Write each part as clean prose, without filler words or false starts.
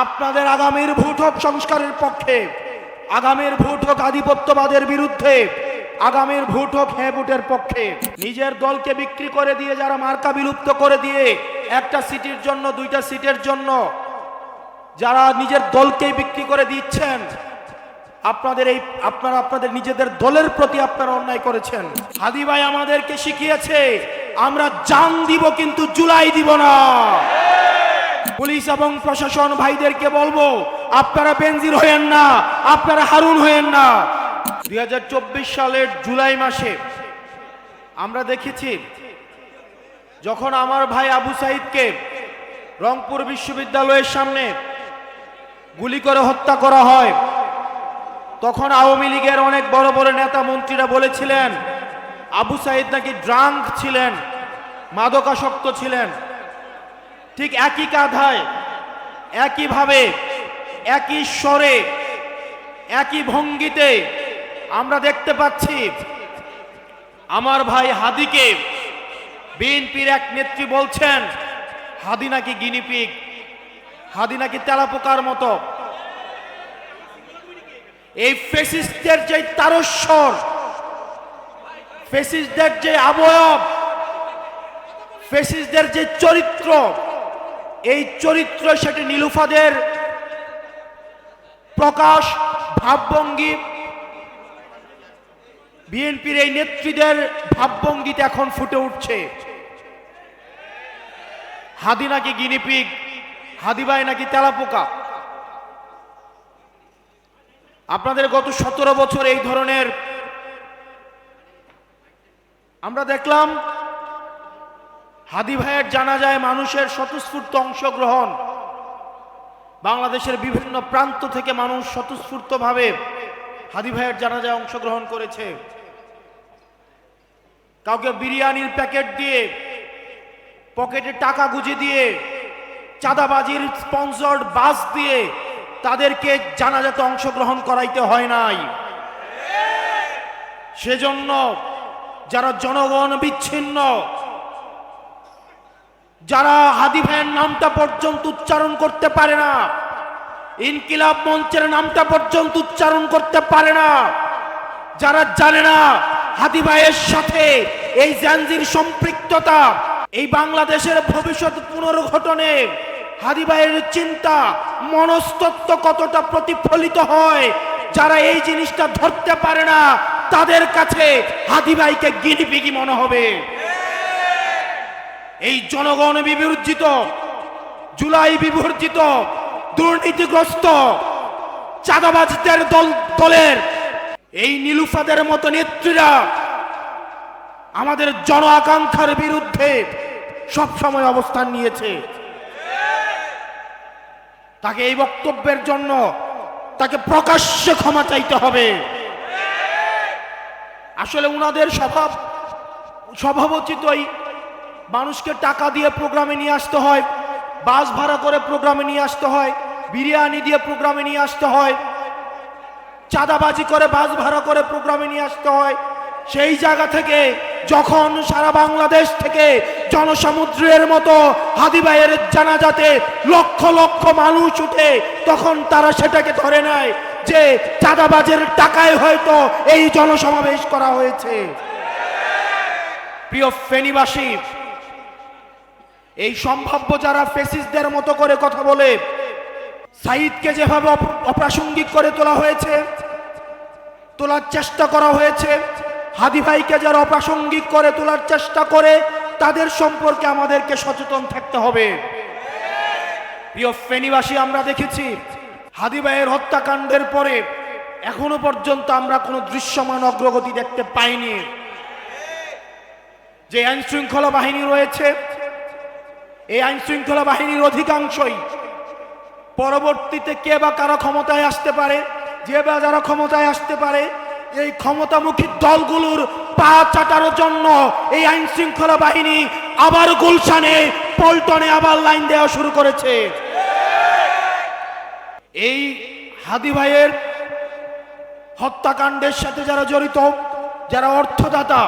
আপনাদের আগামীর ভোট হোক সংস্কারের পক্ষে, আগামীর ভোট হোক আধিপত্যবাদের বিরুদ্ধে, আগামীর ভোট হোক হ্যাঁ ভোটের পক্ষে। নিজের দলকে বিক্রি করে দিয়ে, যারা মার্কা বিলুপ্ত করে দিয়ে একটা সিটের জন্য, দুইটা সিটের জন্য যারা নিজের দলকেই বিক্রি করে দিচ্ছেন, আপনারা আপনাদের নিজেদের দলের প্রতি আপনারা অন্যায় করেছেন। হাদি ভাই আমাদেরকে শিখিয়েছে আমরা জান দিব কিন্তু জুলাই দিব না। পুলিশ এবং প্রশাসন ভাইদেরকে বলবো, আপনারা বেনজির হয়েন না, আপনারা হারুন হয়েন না। 2024 সালের জুলাই মাসে আমরা দেখেছি যখন আমার ভাই আবু সাইদকে রংপুর বিশ্ববিদ্যালয়ের সামনে গুলি করে হত্যা করা হয়, তখন আওয়ামী লীগের অনেক বড় বড় নেতা মন্ত্রীরা বলেছিলেন আবু সাইদ নাকি ড্রাঙ্ক ছিলেন, মাদকাসক্ত ছিলেন। ঠিক একই কাঁধায়, একইভাবে, একই স্বরে, একই ভঙ্গিতে আমরা দেখতে পাচ্ছি আমার ভাই হাদিকে বিএনপির এক নেত্রী বলছেন হাদি নাকি গিনিপিগ, হাদি নাকি তেলাপোকার মতো। এই ফ্যাসিস্টদের যে তারস্বর, ফ্যাসিস্টদের যে অবয়ব, ফ্যাসিস্টদের যে চরিত্র, এই চরিত্র সেটি নীলুফাদের প্রকাশ, ভাবভঙ্গি, বিএনপির এই নেত্রীদের ভাবভঙ্গিতে এখন ফুটে উঠছে। হাদি নাকি গিনিপিগ, হাদি ভাই নাকি তেলাপোকা। আপনাদের গত 17 বছর এই ধরনের আমরা দেখলাম হাদি ভাইয়ের জানাজায় মানুষের স্বতঃস্ফূর্ত অংশগ্রহণ। বাংলাদেশের বিভিন্ন প্রান্ত থেকে মানুষ স্বতঃস্ফূর্তভাবে হাদি ভাইয়ের জানাজায় অংশগ্রহণ করেছে। কাউকে বিরিয়ানির প্যাকেট দিয়ে, পকেটে টাকা গুঁজে দিয়ে, চাঁদাবাজির স্পন্সর্ড বাস দিয়ে তাদেরকে জানাজাতে অংশগ্রহণ করাইতে হয় নাই। সেজন্য যারা জনগণ বিচ্ছিন্ন, যারা হাদি ভাইয়ের নামটা পর্যন্ত উচ্চারণ করতে পারে না, ইনকিলাব মঞ্চের নামটা পর্যন্ত উচ্চারণ করতে পারে না, যারা জানে না হাদি ভাইয়ের সাথে এই জাঞ্জির সম্পৃক্ততা, এই বাংলাদেশের ভবিষ্যৎ পুনর্গঠনে হাদি ভাইয়ের চিন্তা, মনস্তত্ত্ব কতটা প্রতিফলিত হয়, যারা এই জিনিসটা ধরতে পারে না তাদের কাছে হাদি ভাইকে গিনিপিগি মনে হবে। এই জনগণ বিবর্জিত, জুলাই বিবর্জিত, দুর্নীতিগ্রস্ত, চাঁদাবাজদের দলের এই নীলুফাদের মতো নেত্রীরা আমাদের জন আকাঙ্ক্ষার বিরুদ্ধে সবসময় অবস্থান নিয়েছে। তাকে এই বক্তব্যের জন্য তাকে প্রকাশ্যে ক্ষমা চাইতে হবে। আসলে উনাদের স্বভাবোচিতই মানুষকে টাকা দিয়ে প্রোগ্রামে নিয়ে আসতে হয়, বাস ভাড়া করে প্রোগ্রামে নিয়ে আসতে হয়, বিরিয়ানি দিয়ে প্রোগ্রামে নিয়ে আসতে হয়, চাঁদাবাজি করে বাস ভাড়া করে প্রোগ্রামে নিয়ে আসতে হয়। সেই জায়গা থেকে যখন সারা বাংলাদেশ থেকে জনসমুদ্রের মতো হাদি ভাইয়ের জানাজাতে লক্ষ লক্ষ মানুষ উঠে, তখন তারা সেটাকে ধরে নেয় যে চাঁদাবাজের টাকায় হয়তো এই জনসমাবেশ করা হয়েছে। প্রিয় ফেনীবাসী, এই সম্ভাব্য যারা ফ্যাসিস্টদের মতো করে কথা বলে, সাইদকে যেভাবে অপ্রাসঙ্গিক করে তোলা হয়েছে, তোলার চেষ্টা করা হয়েছে, হাদি ভাইকে যারা অপ্রাসঙ্গিক করে তোলার চেষ্টা করে, তাদের সম্পর্কে আমাদেরকে সচেতন থাকতে হবে। প্রিয় ফেনীবাসী, আমরা দেখেছি হাদি ভাইয়ের হত্যাকাণ্ডের পরে এখনো পর্যন্ত আমরা কোনো দৃশ্যমান অগ্রগতি দেখতে পাইনি। যে আইন শৃঙ্খলা বাহিনী রয়েছে, এই আইন শৃঙ্খলা বাহিনীর অধিকাংশই পরবর্তীতে কে বা কারা ক্ষমতায় আসতে পারে, যে বা যারা ক্ষমতায় আসতে পারে, এই ক্ষমতামুখী দলগুলোর পা চাটার জন্য এই আইন শৃঙ্খলা বাহিনী আবার গুলশানে, পল্টনে আবার লাইন দেওয়া শুরু করেছে। এই হাদি ভাইয়ের হত্যাকাণ্ডের সাথে যারা জড়িত, যারা অর্থদাতা,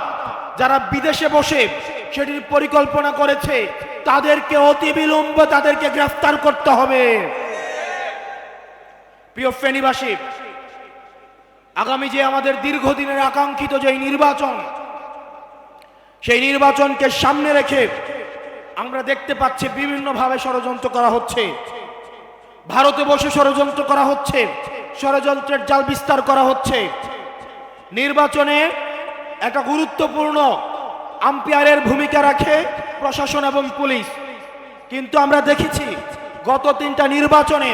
যারা বিদেশে বসে সেটির পরিকল্পনা করেছে, তাদেরকে অতি বিলম্বে তাদেরকে গ্রেফতার করতে হবে। প্রিয় ফেনীবাসী, আগামী যে আমাদের দীর্ঘদিনের আকাঙ্ক্ষিত যে নির্বাচন, সেই নির্বাচনকে সামনে রেখে আমরা দেখতে পাচ্ছি বিভিন্নভাবে ষড়যন্ত্র করা হচ্ছে। ভারতে বসে ষড়যন্ত্র করা হচ্ছে, ষড়যন্ত্রের জাল বিস্তার করা হচ্ছে। নির্বাচনে একটা গুরুত্বপূর্ণ আম্পায়ারের ভূমিকা রাখে প্রশাসন এবং পুলিশ, কিন্তু আমরা দেখেছি গত 3টা নির্বাচনে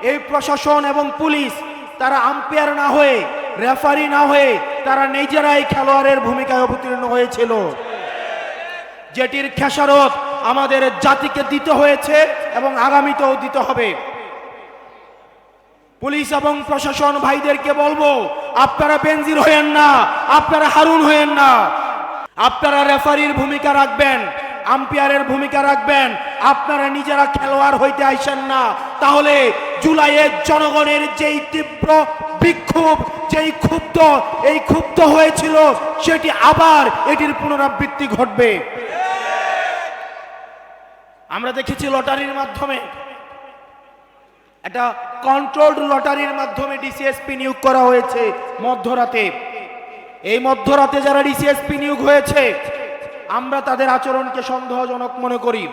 এই প্রশাসন এবং পুলিশ তারা আম্পায়ার না হয়ে, রেফারি না হয়ে তারা নিজেরাই খেলোয়াড়ের ভূমিকায় অবতীর্ণ হয়েছিল, যেটির খেসারত আমাদের জাতিকে দিতে হয়েছে এবং আগামীতেও দিতে হবে। পুলিশ এবং প্রশাসন ভাইদেরকে বলবো, আপনারা বেনজির হয়েন না, আপনারা হারুন হয়েন না। আপনারা রেফারির ভূমিকা রাখবেন, আম্পায়ারের ভূমিকা রাখবেন, আপনারা নিজেরা খেলোয়াড় হইতে আইসেন না। তাহলে জুলাইয়ে জনগণের যেই তীব্র বিক্ষোভ, যেই ক্ষুব্ধ হয়েছিল, সেটি আবার এটির পুনরাবৃত্তি ঘটবে। আমরা দেখেছি লটারির মাধ্যমে, একটা কন্ট্রোলড লটারির মাধ্যমে ডিসিএসপি নিয়োগ করা হয়েছে মধ্যরাতে। এই মধ্যরাতে যারা ডিসিএসপি নিয়োগ হয়েছে, আমরা তাদের আচরণকে সন্দেহজনক মনে করি।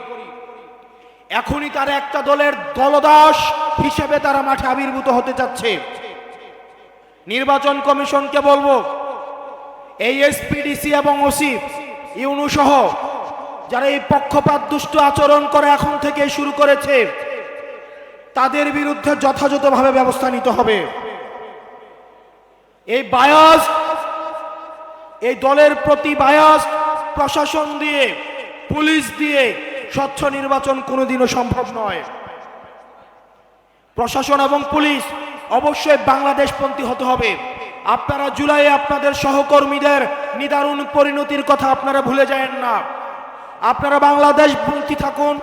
এখনই তারা একটা দলের দলদাস হিসেবে তারা মাঠে আবির্ভূত হতে চাচ্ছে। নির্বাচন কমিশনকে বলবো, এই এসপিডিসি এবং ওসি ইউনু সহ যারা এই পক্ষপাত দুষ্ট আচরণ করে এখন থেকে শুরু করেছে, তাদের বিরুদ্ধে যথাযথভাবে ব্যবস্থা নিতে হবে। এই বায়াস, এই দলের প্রতি বায়াস প্রশাসন দিয়ে, পুলিশ দিয়ে স্বচ্ছ নির্বাচন কোনোদিনও সম্ভব নয়। প্রশাসন এবং পুলিশ অবশ্যই বাংলাদেশপন্থী হতে হবে। আপনারা জুলাইয়ে আপনাদের সহকর্মীদের নিদারুণ পরিণতির কথা আপনারা ভুলে যাবেন না। আপনারা বাংলাদেশপন্থী থাকুন।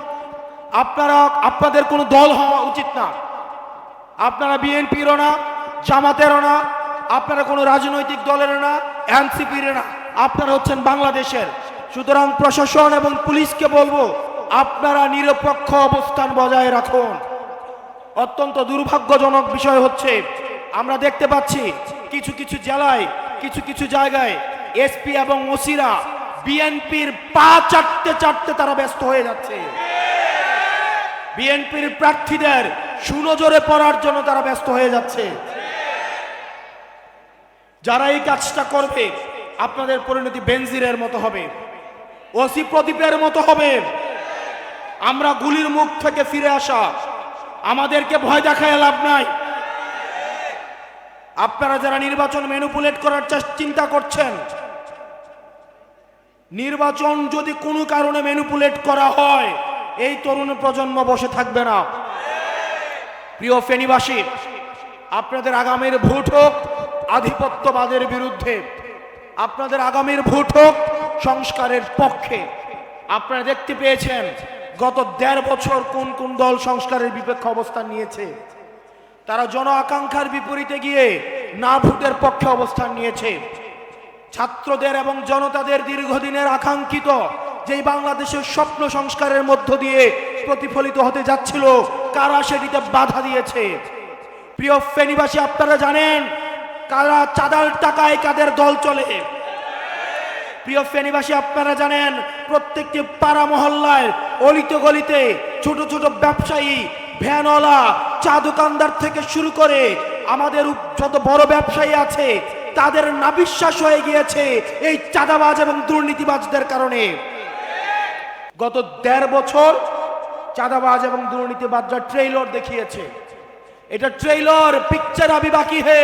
আপনাদের কোনো দল হওয়া উচিত না। আপনারা বিএনপিরও না, জামাতেরও না, আপনারা কোনো রাজনৈতিক দলের না, এনসিপির না, আপনারা হচ্ছেন বাংলাদেশের। সুতরাং প্রশাসন এবং পুলিশকে বলবো, আপনারা নিরপেক্ষ অবস্থান বজায় রাখুন। অত্যন্ত দুর্ভাগ্যজনক বিষয় হচ্ছে, আমরা দেখতে পাচ্ছি কিছু কিছু জেলায়, কিছু কিছু জায়গায় এসপি এবং ওসিরা বিএনপির পা চাটতে চাটতে তারা ব্যস্ত হয়ে যাচ্ছে। বিএনপির প্রার্থীদের সুনজরে পড়ার জন্য তারা ব্যস্ত হয়ে যাচ্ছে। যারা এই কাজটা করবে, আপনাদের পরিণতি বেনজিরের মতো হবে, ওসি প্রদীপের মতো হবে। আমরা গুলির মুখ থেকে ফিরে আসা, আমাদেরকে ভয় দেখায় লাভ নাই। আপনারা যারা নির্বাচন ম্যানিপুলেট করার চিন্তা করছেন, নির্বাচন যদি কোনো কারণে ম্যানিপুলেট করা হয়, এই তরুণ প্রজন্ম বসে থাকবে না। প্রিয় ফেনীবাসী, আপনাদের আগামীর ভোট হোক আধিপত্যবাদের বিরুদ্ধে, আপনাদের আগামীর ভোট হোক সংস্কারের পক্ষে। আপনারা দেখতে পেয়েছেন গত 1.5 বছর কোন কোন দল সংস্কারের বিপক্ষে অবস্থান নিয়েছে। তারা জন আকাঙ্ক্ষার বিপরীতে গিয়ে না ভোটের পক্ষে অবস্থান নিয়েছে। ছাত্রদের এবং জনতাদের দীর্ঘদিনের আকাঙ্ক্ষিত যেই বাংলাদেশের স্বপ্ন সংস্কারের মধ্য দিয়ে প্রতিফলিত হতে যাচ্ছিল, কারা সেটিতে বাধা দিয়েছে। প্রিয় ফেনীবাসী, আপনারা জানেন কারা চাঁদার টাকায় কাদের দল চলে। প্রিয় ফেনীবাসী, আপনারা জানেন প্রত্যেকটি পাড়া মহল্লায়, অলিতে গলিতে ছোট ছোট ব্যবসায়ী, ভ্যানওয়ালা, চা দোকানদার থেকে শুরু করে আমাদের যত বড় ব্যবসায়ী আছে, তাদের নাবিশ্বাস হয়ে গিয়েছে এই চাঁদাবাজ এবং দুর্নীতিবাজদের কারণে। গত 1.5 বছর চাঁদাবাজ এবং দুর্নীতিবাজরা ট্রেইলর দেখিয়েছে। এটা ট্রেইলর, পিকচার আবি বাকি হে।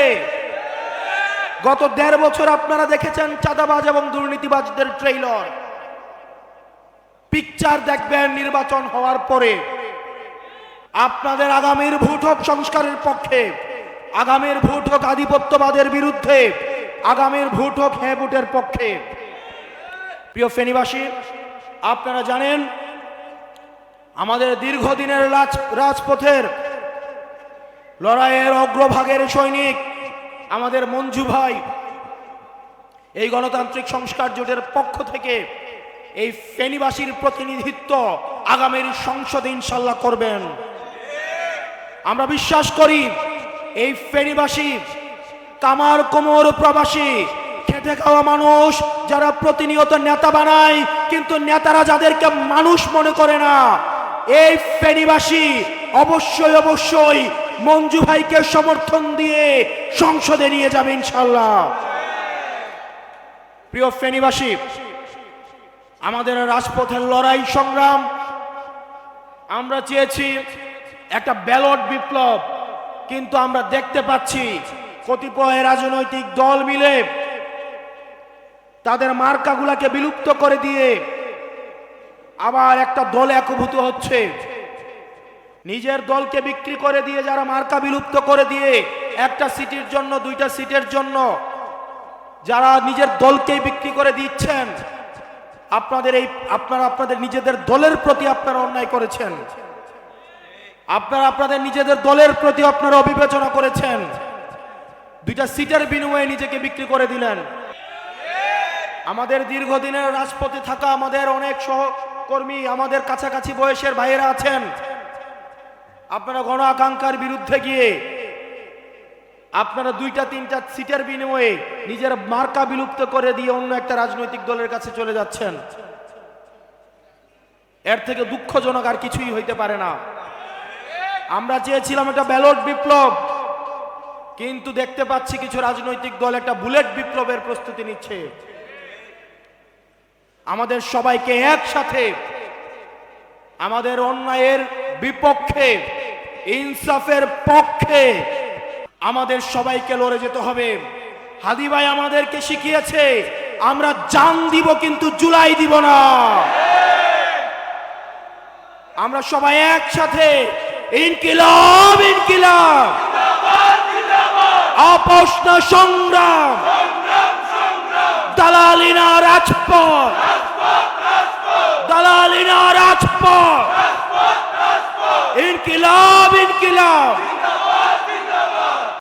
গত 1.5 বছর আপনারা দেখেছেন চাঁদাবাজ এবং দুর্নীতিবাজদের ট্রেইলর। পিকচার দেখবেন নির্বাচন হওয়ার পরে। আপনাদের আগামীর ভোট হোক সংস্কারের পক্ষে, আগামীর ভোট হোক আধিপত্যবাদের বিরুদ্ধে, আগামীর ভোট হোক হ্যাঁ ভোটের পক্ষে। প্রিয় ফেনীবাসী, আপনারা জানেন আমাদের দীর্ঘদিনের রাজপথের লড়াইয়ের অগ্রভাগের সৈনিক আমাদের মঞ্জু ভাই এই গণতান্ত্রিক সংস্কার জোটের পক্ষ থেকে এই ফেনীবাসীর প্রতিনিধিত্ব আগামীর সংসদে ইনশাল্লাহ করবেন। আমরা বিশ্বাস করি এই ফেনীবাসী, কামার কোমর প্রবাসী, খেটে খাওয়া মানুষ যারা প্রতিনিয়ত নেতা বানায় কিন্তু নেতারা যাদেরকে মানুষ মনে করে না, এই ফেনীবাসী অবশ্যই অবশ্যই মঞ্জু ভাইকে সমর্থন দিয়ে সংসদে নিয়ে যাবে ইনশাআল্লাহ। প্রিয় ফেনীবাসী, আমাদের রাজপথের লড়াই সংগ্রাম, আমরা চেয়েছি একটা ব্যালট বিপ্লব, কিন্তু আমরা দেখতে পাচ্ছি কতিপয় রাজনৈতিক দল মিলে তাদের মার্কাগুলাকে বিলুপ্ত করে দিয়ে আবার একটা দলে একীভূত হচ্ছে। নিজের দলকে বিক্রি করে দিয়ে যারা মার্কা বিলুপ্ত করে দিয়ে একটা সিটের জন্য, দুইটা সিটের জন্য যারা নিজের দলকেই বিক্রি করে দিচ্ছেন, আপনারা আপনাদের নিজেদের দলের প্রতি আপনারা অন্যায় করেছেন। আপনারা আপনাদের নিজেদের দলের প্রতি আপনারা অবিবেচনা করেছেন। দুইটা সিটের বিনিময়ে নিজেকে বিক্রি করে দিলেন। আমাদের দীর্ঘদিনের রাজপথে থাকা আমাদের অনেক সহকর্মী, আমাদের কাছাকাছি বয়সের ভাইয়েরা আছেন, আপনারা গণ আকাঙ্ক্ষার বিরুদ্ধে গিয়ে আপনারা দুইটা তিনটা সিটের বিনিময়ে নিজের মার্কা বিলুপ্ত করে দিয়ে অন্য একটা রাজনৈতিক দলের কাছে চলে যাচ্ছেন। এর থেকে দুঃখজনক আর কিছুই হইতে পারে না। আমরা চেয়েছিলাম একটা ব্যালট বিপ্লব, কিন্তু দেখতে পাচ্ছি কিছু রাজনৈতিক দল একটা বুলেট বিপ্লবের প্রস্তুতি নিচ্ছে। আমাদের সবাইকে একসাথে আমাদের অন্যায়ের বিপক্ষে, ইনসাফের পক্ষে আমাদের সবাইকে লড়ে যেতে হবে। হাদি ভাই আমাদেরকে শিখিয়েছে আমরা জান দিব কিন্তু জুলাই দিব না। আমরা সবাই একসাথে ইনকিলাব ইনকিলাব, আপোষ না সংগ্রাম, দালালি না রাজপথ, দালালি না রাজপথ, ইনকিলাব ইনকিলাব।